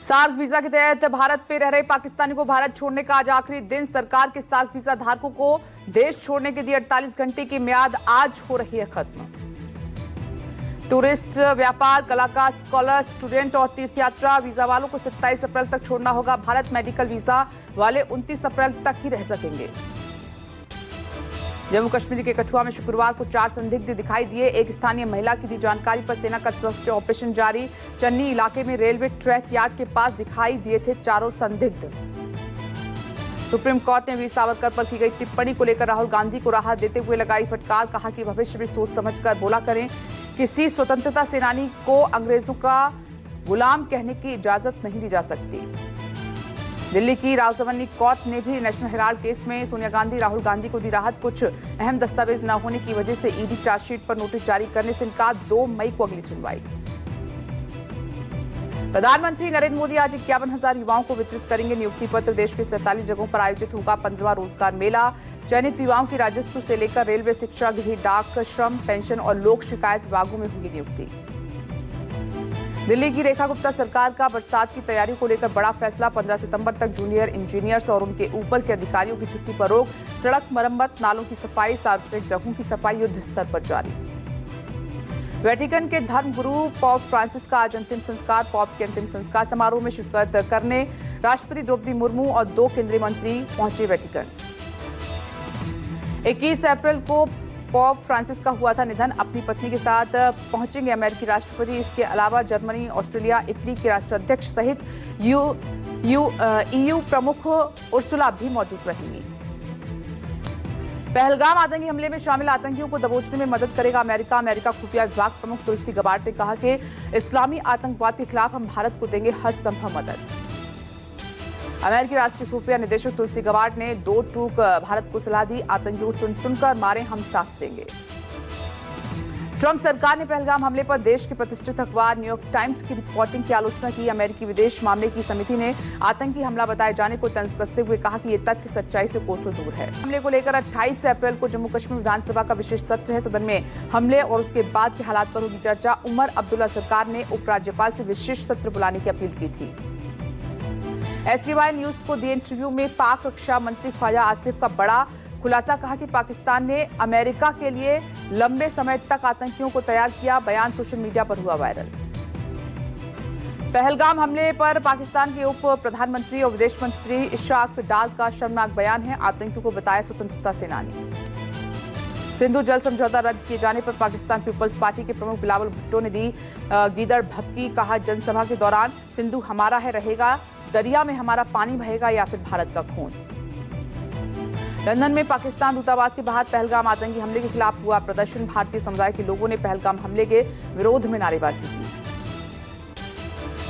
SAARC visa के तहत भारत पे रह रहे पाकिस्तानी को भारत छोड़ने का आज आखिरी दिन। सरकार के सार्क वीजा धारकों को देश छोड़ने के लिए 48 घंटे की मियाद आज हो रही है खत्म। टूरिस्ट, व्यापार, कलाकार, स्कॉलर, स्टूडेंट और तीर्थयात्रा वीजा वालों को 27 अप्रैल तक छोड़ना होगा भारत। मेडिकल वीजा वाले 29 अप्रैल तक ही रह सकेंगे। जम्मू कश्मीर के कठुआ में शुक्रवार को 4 संदिग्ध दिखाई दिए। एक स्थानीय महिला की दी जानकारी पर सेना का सर्च ऑपरेशन जारी। चन्नी इलाके में रेलवे ट्रैक यार्ड के पास दिखाई दिए थे चारों संदिग्ध। सुप्रीम कोर्ट ने वीर सावरकर पर की गई टिप्पणी को लेकर राहुल गांधी को राहत देते हुए लगाई फटकार। कहा कि भविष्य में सोच समझकर बोला करें। किसी स्वतंत्रता सेनानी को अंग्रेजों का गुलाम कहने की इजाजत नहीं दी जा सकती। दिल्ली की रावसवनी कोर्ट ने भी नेशनल हेराल्ड केस में सोनिया गांधी, राहुल गांधी को दी राहत। कुछ अहम दस्तावेज न होने की वजह से ईडी चार्जशीट पर नोटिस जारी करने से इनकार। 2 मई को अगली सुनवाई। प्रधानमंत्री नरेंद्र मोदी आज 51,000 युवाओं को वितरित करेंगे नियुक्ति पत्र। देश के 47 जगहों पर आयोजित होगा 15वां रोजगार मेला। चयनित युवाओं की राजस्व से लेकर रेलवे, शिक्षा, गृह, डाक, श्रम, पेंशन और लोक शिकायत विभागों में होगी नियुक्ति। दिल्ली की रेखा गुप्ता सरकार का बरसात की तैयारी को लेकर बड़ा फैसला। 15 सितंबर तक जूनियर इंजीनियर्स और उनके ऊपर के अधिकारियों की छुट्टी पर रोक। सड़क मरम्मत, नालों की सफाई, सार्वजनिक जगहों की सफाई युद्ध स्तर पर जारी। वेटिकन के धर्मगुरु पॉप फ्रांसिस का आज अंतिम संस्कार। पॉप के अंतिम संस्कार समारोह में शिरकत करने राष्ट्रपति द्रौपदी मुर्मू और 2 केंद्रीय मंत्री पहुंचे वेटिकन। 21 अप्रैल को पॉप फ्रांसिस का हुआ था निधन। अपनी पत्नी के साथ पहुंचेंगे अमेरिकी राष्ट्रपति। इसके अलावा जर्मनी, ऑस्ट्रेलिया, इटली के राष्ट्राध्यक्ष सहित ईयू प्रमुख उर्सुला भी मौजूद रहेंगी। पहलगाम आतंकी हमले में शामिल आतंकियों को दबोचने में मदद करेगा अमेरिका। अमेरिका खुफिया विभाग प्रमुख तुलसी गबार्ड ने कहा कि इस्लामी आतंकवाद के खिलाफ हम भारत को देंगे हर संभव मदद। अमेरिकी राष्ट्रीय खुफिया निदेशक तुलसी गबार्ड ने 2 टूक भारत को सलाह दी। आतंकियों को चुन चुनकर मारे, हम साथ देंगे। ट्रंप सरकार ने पहलगाम हमले पर देश के प्रतिष्ठित अखबार न्यूयॉर्क टाइम्स की रिपोर्टिंग की आलोचना की। अमेरिकी विदेश मामले की समिति ने आतंकी हमला बताए जाने को तंज कसते हुए कहा कि ये तथ्य सच्चाई से कोसों दूर है। हमले को लेकर 28 अप्रैल को जम्मू कश्मीर विधानसभा का विशेष सत्र है। सदन में हमले और उसके बाद के हालात पर होगी चर्चा। उमर अब्दुल्ला सरकार ने उपराज्यपाल से विशेष सत्र बुलाने की अपील की थी। SKY न्यूज को दिए इंटरव्यू में पाक रक्षा मंत्री ख्वाजा आसिफ का बड़ा खुलासा। कहा कि पाकिस्तान ने अमेरिका के लिए लंबे समय तक आतंकियों को तैयार किया। बयान सोशल मीडिया पर हुआ वायरल। पहलगाम हमले पर पाकिस्तान के उप प्रधानमंत्री और विदेश मंत्री इशाक डार का शर्मनाक बयान है। आतंकियों को बताया स्वतंत्रता सेनानी। सिंधु जल समझौता रद्द किए जाने पर पाकिस्तान पीपल्स पार्टी के प्रमुख बिलावल भुट्टो ने दी गीदड़ भभकी। कहा जनसभा के दौरान सिंधु हमारा है रहेगा, दरिया में हमारा पानी बहेगा या फिर भारत का खून। लंदन में पाकिस्तान दूतावास के बाहर पहलगाम आतंकी हमले के खिलाफ हुआ प्रदर्शन। भारतीय समुदाय के लोगों ने पहलगाम हमले के विरोध में नारेबाजी की।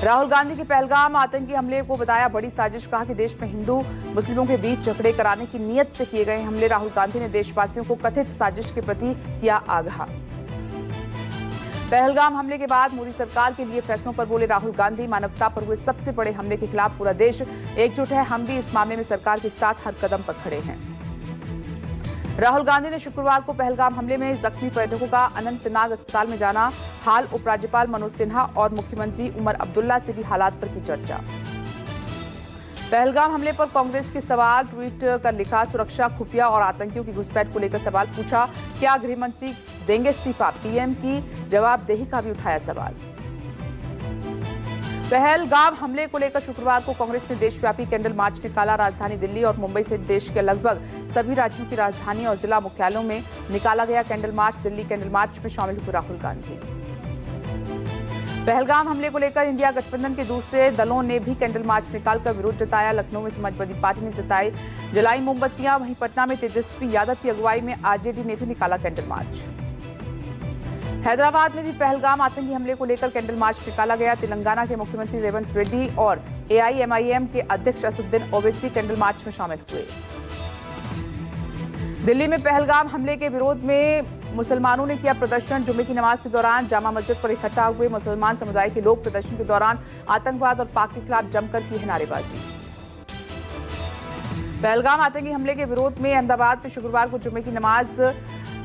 राहुल गांधी के पहलगाम आतंकी हमले को बताया बड़ी साजिश। कहा कि देश में हिंदू मुस्लिमों के बीच झगड़े कराने की नीयत से किए गए हमले। राहुल गांधी ने देशवासियों को कथित साजिश के प्रति किया आगाह। पहलगाम हमले के बाद मोदी सरकार के लिए फैसलों पर बोले राहुल गांधी। मानवता पर हुए सबसे बड़े हमले के खिलाफ पूरा देश एकजुट है। हम भी इस मामले में सरकार के साथ हर कदम पर खड़े हैं। राहुल गांधी ने शुक्रवार को पहलगाम हमले में जख्मी पर्यटकों का अनंतनाग अस्पताल में जाना हाल। उपराज्यपाल मनोज सिन्हा और मुख्यमंत्री उमर अब्दुल्ला से भी हालात पर की चर्चा। पहलगाम हमले पर कांग्रेस के सवाल ट्वीट कर लिखा। सुरक्षा, खुफिया और आतंकियों की घुसपैठ को लेकर सवाल पूछा। क्या गृह मंत्री देंगे इस्तीफा? पीएम की जवाबदेही का भी उठाया सवाल। पहलगाम हमले को लेकर शुक्रवार को कांग्रेस ने देशव्यापी कैंडल मार्च निकाला। राजधानी दिल्ली और मुंबई से देश के लगभग सभी राज्यों की राजधानी और जिला मुख्यालयों में निकाला गया candle march. Delhi candle march में शामिल हुए राहुल गांधी। पहलगाम हमले को लेकर इंडिया गठबंधन के दूसरे दलों ने भी कैंडल मार्च निकालकर विरोध जताया। लखनऊ में समाजवादी पार्टी ने जलाई मोमबत्तियां। वहीं पटना में तेजस्वी यादव की अगुवाई में आरजेडी ने भी निकाला कैंडल मार्च। हैदराबाद में भी पहलगाम आतंकी हमले को लेकर कैंडल मार्च निकाला गया। तेलंगाना के मुख्यमंत्री रेवंत रेड्डी और AIMIM के अध्यक्ष असदुद्दीन ओवैसी कैंडल मार्च में शामिल हुए। दिल्ली में पहलगाम हमले के विरोध में मुसलमानों ने किया प्रदर्शन। जुमे की नमाज के दौरान जामा मस्जिद पर इकट्ठा हुए मुसलमान समुदाय के लोग प्रदर्शन के दौरान आतंकवाद और पाक के खिलाफ जमकर की है नारेबाजी। पहलगाम आतंकी हमले के विरोध में अहमदाबाद में शुक्रवार को जुमे की नमाज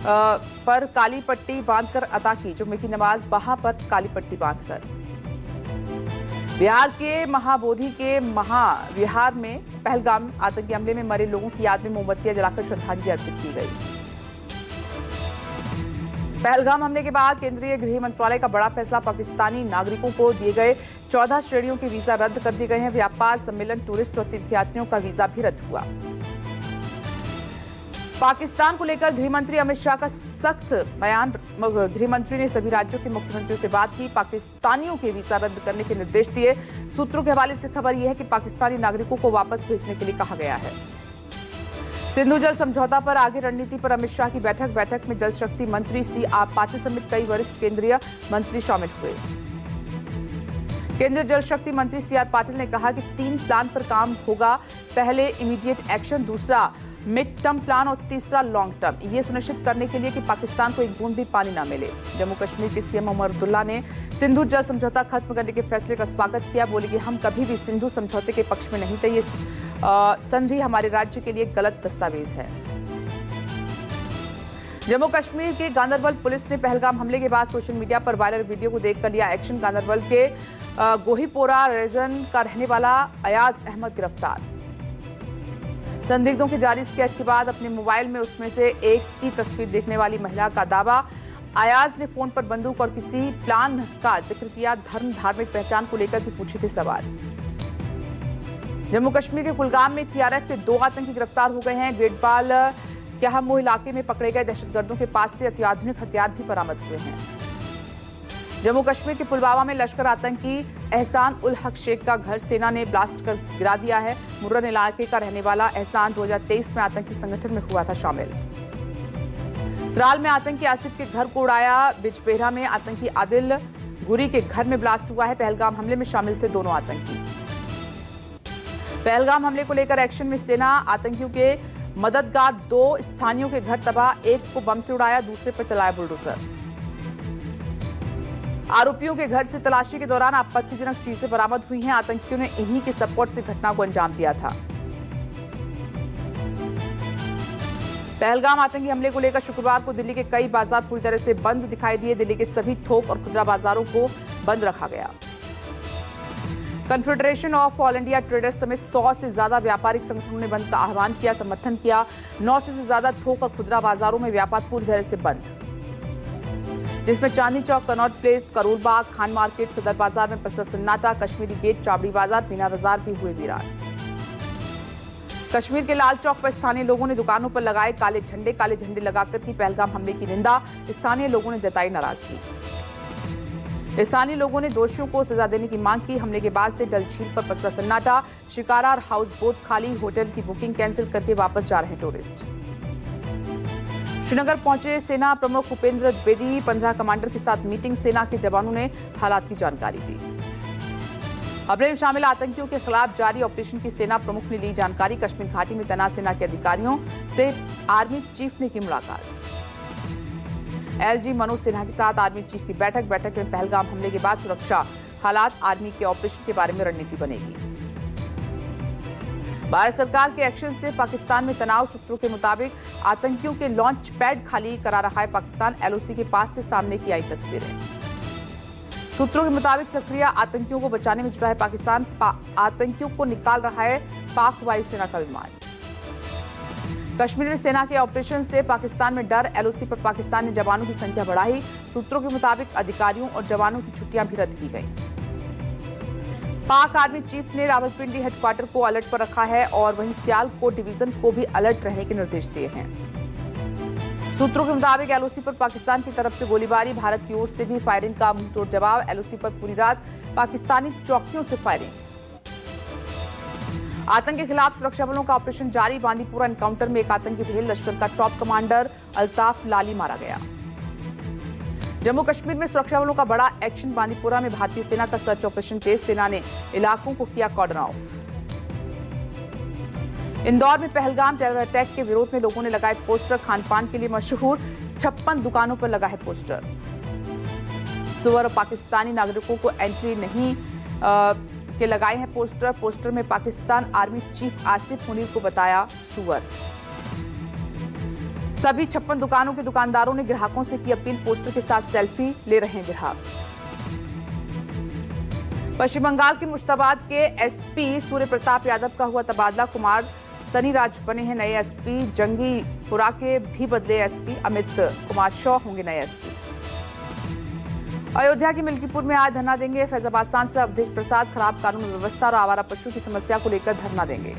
पर काली पट्टी बांधकर अता की। जुम्मे की नमाज बहा पर काली पट्टी बांधकर। बिहार के महाबोधि के महाविहार में पहलगाम आतंकी हमले में मरे लोगों की याद में मोमबत्तियां जलाकर श्रद्धांजलि अर्पित की गई। पहलगाम हमले के बाद केंद्रीय गृह मंत्रालय का बड़ा फैसला, पाकिस्तानी नागरिकों को दिए गए 14 श्रेणियों के वीजा रद्द कर दिए गए हैं। व्यापार, सम्मेलन, टूरिस्ट और तीर्थयात्रियों का वीजा भी रद्द हुआ। पाकिस्तान को लेकर गृह मंत्री अमित शाह का सख्त बयान। गृह मंत्री ने सभी राज्यों के मुख्यमंत्रियों से बात की, पाकिस्तानियों के वीजा रद्द करने के निर्देश दिए। सूत्रों के हवाले से खबर यह है कि पाकिस्तानी नागरिकों को वापस भेजने के लिए कहा गया है। सिंधु जल समझौता पर आगे रणनीति पर अमित शाह की बैठक में जल शक्ति मंत्री सी.आर. पाटिल समेत कई वरिष्ठ केंद्रीय मंत्री शामिल हुए। केंद्रीय जल शक्ति मंत्री सी.आर. पाटिल ने कहा कि 3 प्लान पर काम होगा। पहले इमीडिएट एक्शन, दूसरा मिड टर्म प्लान और तीसरा लॉन्ग टर्म, ये सुनिश्चित करने के लिए कि पाकिस्तान को एक बूंद भी पानी न मिले। जम्मू कश्मीर के सीएम उमर अब्दुल्ला ने सिंधु जल समझौता खत्म करने के फैसले का स्वागत किया। बोले कि हम कभी भी सिंधु समझौते के पक्ष में नहीं थे। ये संधि हमारे राज्य के लिए गलत दस्तावेज है। जम्मू कश्मीर के गांदरबल पुलिस ने पहलगाम हमले के बाद सोशल मीडिया पर वायरल वीडियो को देखकर लिया एक्शन। गांदरबल के गोहीपोरा रीजन का रहने वाला अयाज अहमद गिरफ्तार। संदिग्धों के जारी स्केच के बाद अपने मोबाइल में उसमें से एक की तस्वीर देखने वाली महिला का दावा। अयाज ने फोन पर बंदूक और किसी प्लान का जिक्र किया। धर्म, धार्मिक पहचान को लेकर भी पूछे थे सवाल। जम्मू कश्मीर के कुलगाम में टीआरएफ के 2 आतंकी गिरफ्तार हो गए हैं। गेटबाल क्यामो इलाके में पकड़े गए दहशतगर्दों के पास से अत्याधुनिक हथियार भी बरामद हुए हैं। जम्मू कश्मीर के पुलवामा में लश्कर आतंकी एहसान उल हक शेख का घर सेना ने ब्लास्ट कर गिरा दिया है। मुर्रन इलाके का रहने वाला एहसान 2023 में आतंकी संगठन में हुआ था शामिल। त्राल में आतंकी आसिफ के घर को उड़ाया। बिजबेहरा में आतंकी आदिल गुरी के घर में ब्लास्ट हुआ है। पहलगाम हमले में शामिल थे दोनों आतंकी। पहलगाम हमले को लेकर एक्शन में सेना। आतंकियों के मददगार 2 स्थानियों के घर तबाह, एक को बम से उड़ाया, दूसरे पर चलाया बुलडोजर। आरोपियों के घर से तलाशी के दौरान आपत्तिजनक चीजें बरामद हुई हैं। आतंकियों ने इन्हीं के सपोर्ट से घटना को अंजाम दिया था। पहलगाम आतंकी हमले को लेकर शुक्रवार को दिल्ली के कई बाजार पूरी तरह से बंद दिखाई दिए। दिल्ली के सभी थोक और खुदरा बाजारों को बंद रखा गया। Confederation of all India traders समेत 100 से ज्यादा व्यापारिक संगठनों ने बंद का आह्वान किया, समर्थन किया। 900 से ज्यादा थोक और खुदरा बाजारों में व्यापार पूरी तरह से बंद, जिसमें Chandni Chowk, Connaught place, Karol Bagh, Khan market, सदर बाजार में पसरा सन्नाटा। कश्मीरी गेट, चावड़ी बाजार, मीना बाजार भी हुए वीरान। कश्मीर के लाल चौक पर स्थानीय लोगों ने दुकानों पर लगाए काले झंडे लगाकर की पहलगाम हमले की निंदा। स्थानीय लोगों ने जताई नाराजगी। स्थानीय लोगों ने दोषियों को सजा देने की मांग की। हमले के बाद से डल झील पर पसरा सन्नाटा। शिकारा और हाउस बोट खाली, होटल की बुकिंग कैंसिल करके वापस जा रहे टूरिस्ट। श्रीनगर पहुंचे सेना प्रमुख उपेंद्र द्विवेदी। 15 कमांडर के साथ मीटिंग। सेना के जवानों ने हालात की जानकारी दी। हमले में शामिल आतंकियों के खिलाफ जारी ऑपरेशन की सेना प्रमुख ने ली जानकारी। कश्मीर घाटी में तैनात सेना के अधिकारियों से आर्मी चीफ ने की मुलाकात। एलजी मनोज सिन्हा के साथ आर्मी चीफ की बैठक में पहलगाम हमले के बाद सुरक्षा हालात, आर्मी के ऑपरेशन के बारे में रणनीति बनेगी। भारत सरकार के एक्शन से पाकिस्तान में तनाव। सूत्रों के मुताबिक आतंकियों के लॉन्च पैड खाली करा रहा है पाकिस्तान। एलओसी के पास से सामने की आई तस्वीरें। सूत्रों के मुताबिक सक्रिय आतंकियों को बचाने में जुटा है पाकिस्तान। आतंकियों को निकाल रहा है पाक वायुसेना का विमान। कश्मीर में सेना के ऑपरेशन से पाकिस्तान में डर। एलओसी पर पाकिस्तान ने जवानों की संख्या बढ़ाई। सूत्रों के मुताबिक अधिकारियों और जवानों की छुट्टियां भी रद्द की गई। पाक आर्मी चीफ ने रावलपिंडी हेडक्वार्टर को अलर्ट पर रखा है और वहीं सियालकोट डिवीजन को भी अलर्ट रहने के निर्देश दिए हैं। सूत्रों के मुताबिक एलओसी पर पाकिस्तान की तरफ से गोलीबारी, भारत की ओर से भी फायरिंग का मुंहतोड़ जवाब। एलओसी पर पूरी रात पाकिस्तानी चौकियों से फायरिंग। आतंक के खिलाफ सुरक्षा बलों का ऑपरेशन जारी। बांदीपुरा एनकाउंटर में एक आतंकी ढेर लश्कर का टॉप कमांडर अल्ताफ लाली मारा गया। जम्मू कश्मीर में सुरक्षा बलों का बड़ा एक्शन। बांदीपुरा में भारतीय सेना का सर्च ऑपरेशन तेज। सेना ने इलाकों को किया कॉर्डन ऑफ। इंदौर में पहलगाम टेरर अटैक के विरोध में लोगों ने लगाए पोस्टर। खान पान के लिए मशहूर 56 दुकानों पर लगा है पोस्टर। सुअर और पाकिस्तानी नागरिकों को एंट्री नहीं के लगाए हैं पोस्टर। पोस्टर में पाकिस्तान आर्मी चीफ आसिफ मुनीर को बताया सुअर। सभी 56 दुकानों के दुकानदारों ने ग्राहकों से की अपील। पोस्टर के साथ सेल्फी ले रहे हैं ग्राहक। पश्चिम बंगाल के मुश्ताबाद के एसपी सूर्य प्रताप यादव का हुआ तबादला। कुमार सनीराज बने हैं नए एसपी। जंगीपुरा के भी बदले एसपी। अमित कुमार शॉ होंगे नए एसपी। अयोध्या के मिल्कीपुर में आज धरना देंगे फैजाबाद सांसद अवधेश प्रसाद। खराब कानून व्यवस्था और आवारा पशुओं की समस्या को लेकर धरना देंगे।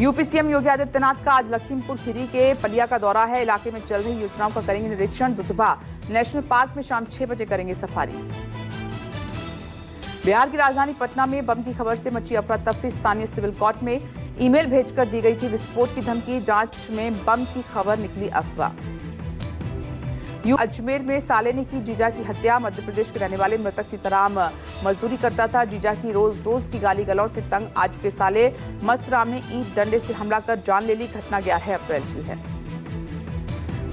यूपी सीएम योगी आदित्यनाथ का आज लखीमपुर खीरी के पलिया का दौरा है। इलाके में चल रही योजनाओं का करेंगे निरीक्षण। दुधवा नेशनल पार्क में शाम 6 बजे करेंगे सफारी। बिहार की राजधानी पटना में बम की खबर से मची अफरा तफरी। स्थानीय सिविल कोर्ट में ईमेल भेजकर दी गई थी विस्फोट की धमकी। जांच में बम की खबर निकली अफवाह। अजमेर में साले ने की जीजा की हत्या। मध्य प्रदेश के रहने वाले मृतक सीताराम मजदूरी करता था। जीजा की रोज की गाली गलौज से तंग आ चुके साले मस्तराम ने ईंट डंडे से हमला कर जान ले ली। घटना 11 अप्रैल की है।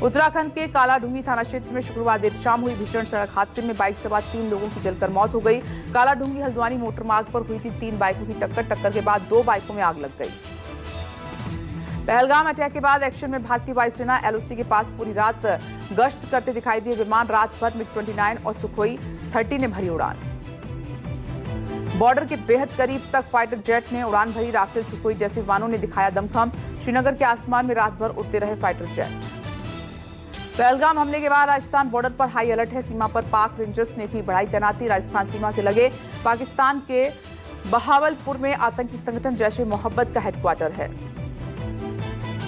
उत्तराखंड के कालाढूंगी थाना क्षेत्र में शुक्रवार देर शाम हुई भीषण सड़क हादसे में बाइक सवार 3 लोगों की जलकर मौत हो गई। कालाढूंगी हल्द्वानी मोटर मार्ग पर हुई थी 3 बाइकों की टक्कर के बाद 2 बाइकों में आग लग गई। पहलगाम अटैक के बाद एक्शन में भारतीय वायुसेना एलओसी के पास पूरी रात गश्त करते दिखाई दिए विमान। रात भर MiG-29 और सुखोई 30 ने भरी उड़ान। बॉर्डर के बेहद करीब तक फाइटर जेट ने उड़ान भरी। राफेल सुखोई जैसे विमानों ने दिखाया दमखम। श्रीनगर के आसमान में रात भर उड़ते रहे फाइटर जेट। पहलगाम हमले के बाद राजस्थान बॉर्डर पर हाई अलर्ट है। सीमा पर पाक रेंजर्स ने भी बढ़ाई तैनाती। राजस्थान सीमा से लगे पाकिस्तान के बहावलपुर में आतंकी संगठन जैश ए मोहब्बत का हेडक्वार्टर है।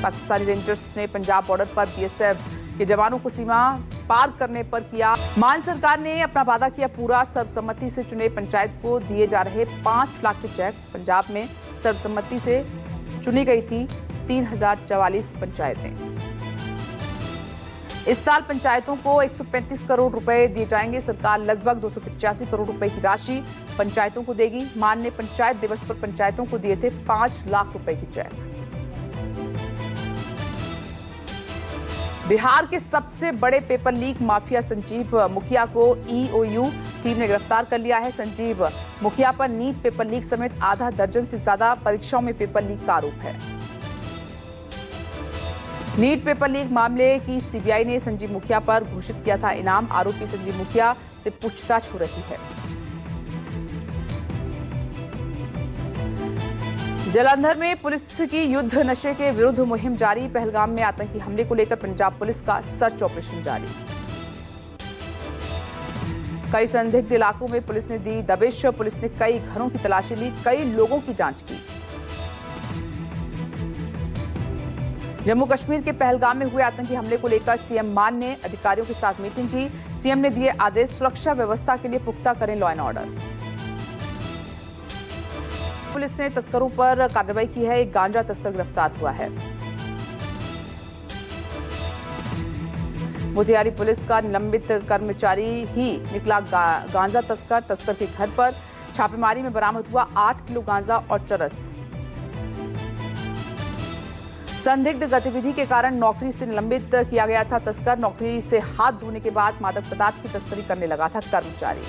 पाकिस्तानी रेंजर्स ने पंजाब बॉर्डर पर बीएसएफ के जवानों को सीमा पार करने पर किया। मान सरकार ने अपना वादा किया पूरा। सर्वसम्मति से चुने पंचायत को दिए जा रहे 5 लाख के चेक। पंजाब में सर्वसम्मति से चुनी गई थी 3044 पंचायतें। इस साल पंचायतों को 135 करोड़ रुपए दिए जाएंगे। सरकार लगभग 285 करोड़ रुपए की राशि पंचायतों को देगी। मान ने पंचायत दिवस पर पंचायतों को दिए थे 5 लाख रुपए की चेक। बिहार के सबसे बड़े पेपर लीक माफिया संजीव मुखिया को ईओयू टीम ने गिरफ्तार कर लिया है। संजीव मुखिया पर नीट पेपर लीक समेत आधा दर्जन से ज्यादा परीक्षाओं में पेपर लीक का आरोप है। नीट पेपर लीक मामले की सीबीआई ने संजीव मुखिया पर घोषित किया था इनाम। आरोपी संजीव मुखिया से पूछताछ हो रही है। जालंधर में पुलिस की युद्ध नशे के विरुद्ध मुहिम जारी। पहलगाम में आतंकी हमले को लेकर पंजाब पुलिस का सर्च ऑपरेशन जारी। कई संदिग्ध इलाकों में पुलिस ने दी दबिश। पुलिस ने कई घरों की तलाशी ली, कई लोगों की जांच की। जम्मू कश्मीर के पहलगाम में हुए आतंकी हमले को लेकर सीएम मान ने अधिकारियों के साथ मीटिंग की। सीएम ने दिए आदेश, सुरक्षा व्यवस्था के लिए पुख्ता करें लॉ एंड ऑर्डर। पुलिस ने तस्करों पर कार्रवाई की है। एक गांजा तस्कर गिरफ्तार हुआ है। मोतिहारी पुलिस का निलंबित कर्मचारी ही निकला गांजा तस्कर के घर पर छापेमारी में बरामद हुआ 8 किलो गांजा और चरस। संदिग्ध गतिविधि के कारण नौकरी से निलंबित किया गया था तस्कर। नौकरी से हाथ धोने के बाद मादक पदार्थ की तस्करी करने लगा था कर्मचारी।